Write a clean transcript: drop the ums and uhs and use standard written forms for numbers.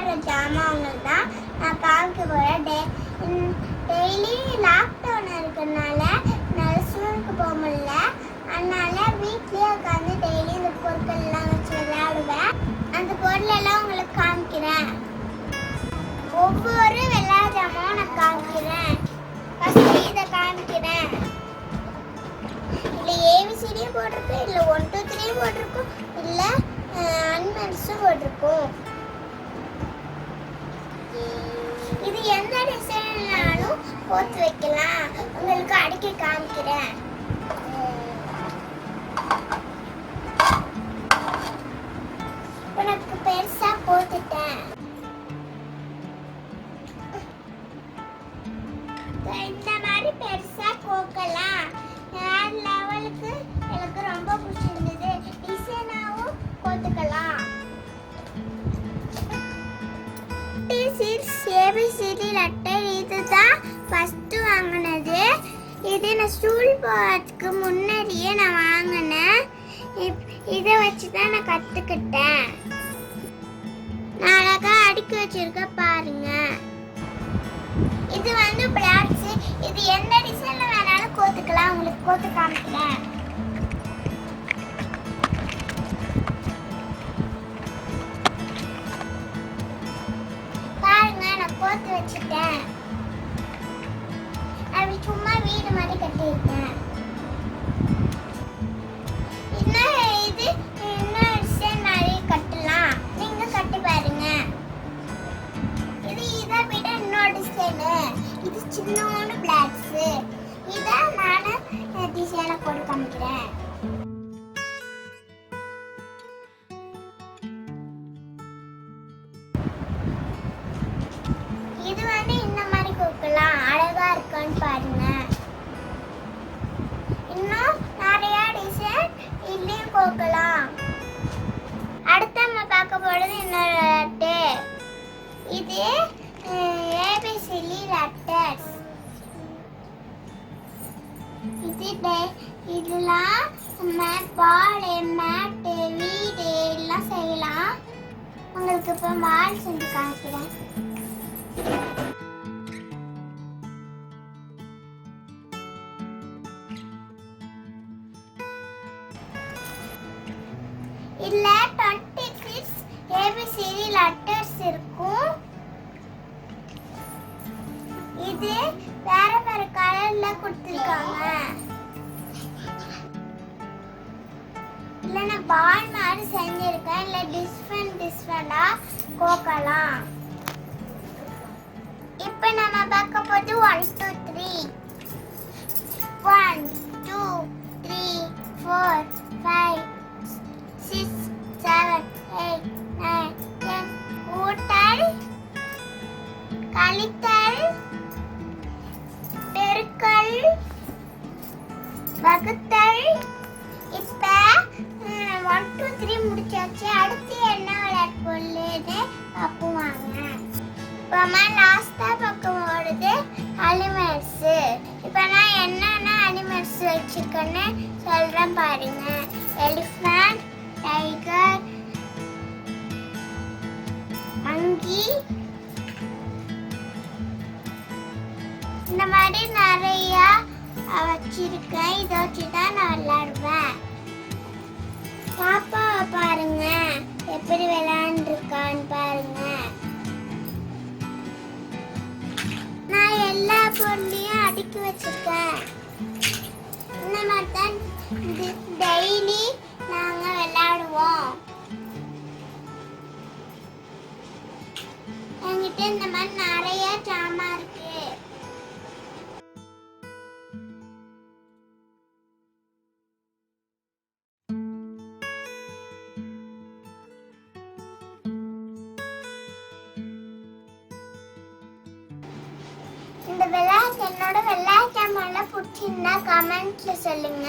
விளையாடுற ஜாமான்கள் தான் நான் காமிக்க போகிறேன். டெய்லி லாக்டவுன் இருக்கிறதுனால நான் ஸ்கூலுக்கு போக முடியல. அதனால வீட்லேயே உட்காந்து டெய்லி இந்த பொருட்கள்லாம் வச்சு விளையாடுவேன். அந்த பொருளெல்லாம் உங்களுக்கு காமிக்கிறேன். ஒவ்வொரு விளையாட்டு ஜாமாவும் நான் காமிக்கிறேன். ஃபஸ்ட்டு இதை காமிக்கிறேன். இல்லை ஏபிசிடியும் போட்டிருக்கு, இல்லை 1 2 3 போட்டிருக்கும், இல்லை அனிமல்ஸும் போட்டிருக்கும். இது எந்த டிசைன்னாலும் போட்டு வைக்கலாம். உங்களுக்கு அடிக்க காமிக்கிறேன். உனக்கு பெருசா போட்டுட்டேன். இந்த மாதிரி பெருசா கோக்கலாம். லெவலுக்கு எனக்கு ரொம்ப பிடிச்சிருந்தது. டிசைனாவும் போட்டுக்கலாம். ஏபிசிடி லெட்டர் இதுதான் ஃபர்ஸ்ட் வாங்கினது. இது நான் ஸ்கூல் போகிறதுக்கு முன்னாடியே நான் வாங்கினேன். இதை வச்சு தான் நான் கற்றுக்கிட்டேன். நான் அழகாக அடுக்கி வச்சிருக்க பாருங்க. இது வந்து பிளாக்ஸ். இது எந்த டிசைனில் வேணாலும் கோத்துக்கலாம். உங்களுக்கு கோத்து காமிக்கிறேன். பாருங்க, நான் கோத்து வச்சுட்டேன். அப்படி சும்மா வீடு மாதிரி கட்டியிருக்கேன். இன்னும் டிசைன் மாதிரி கட்டலாம். நீங்க கட்டி பாருங்க. இதை விட இன்னொரு டிசைனு. இது சின்னோண்டு பிளாக்ஸ். இதை நான் டிசைனை போட்டு காமிக்கிறேன். இது வந்து இந்த மாதிரி கோக்கலாம். அழகா இருக்கான்னு பாருங்க. இன்னும் நிறைய டிசைன் இல்லையும் கோக்கலாம். அடுத்து நம்ம பார்க்க போறது இன்னொரு லெட்டர். இது ஏபிசிடி லெட்டர்ஸ். இதெல்லாம் பால், மேட்டு, வீடு எல்லாம் செய்யலாம். உங்களுக்கு இப்போ பால் செஞ்சு காமிக்கிறேன். இதுல 26 ஏபிசிடி லெட்டர்ஸ் இருக்கும். இது வேற வேற கலர்ல கொடுத்திருக்காங்க. இல்ல நான் பால் மாதிரி செஞ்சிருக்கேன். இல்ல டிஃபரெண்டா கோக்கலாம். இப்போ நம்ம பார்க்க போது 1 2 3 1 2 3 4 5 6 7 8 9 10 கூட்டல், கழித்தல், பெருக்கல், வகுத்தல். இப்ப 1 2 3 முடிச்சாச்சு. அடுத்து என்ன விளையாட்டு பொருள்னு பார்ப்போம். இப்போ லாஸ்டா பார்க்க போறது அனிமல்ஸ். இப்போ நான் என்னென்ன அனிமல்ஸ் வச்சிருக்கேன்னு சொல்றேன் பாருங்க. எலிஃபண்ட், டைகர், மங்கி, இந்த மாதிரி நிறைய வச்சிருக்கேன். இதை வச்சு தான் நான் விளையாடுவேன். பாப்பாவை பாருங்க எப்படி விளையாண்டுருக்கான்னு பாருங்க. நான் எல்லா பொருளையும் அடுக்கி வச்சிருக்கேன். இந்த மாதிரி தான் டெய்லி நாங்க விளையாடுவோம். என்கிட்ட இந்த மாதிரி நிறைய ஜாமான் இருக்கு. இந்த விளையாட்டு என்னோட விளையாட்டு ஜாமான்ல பிடிச்சிருந்தா கமெண்ட்ல சொல்லுங்க.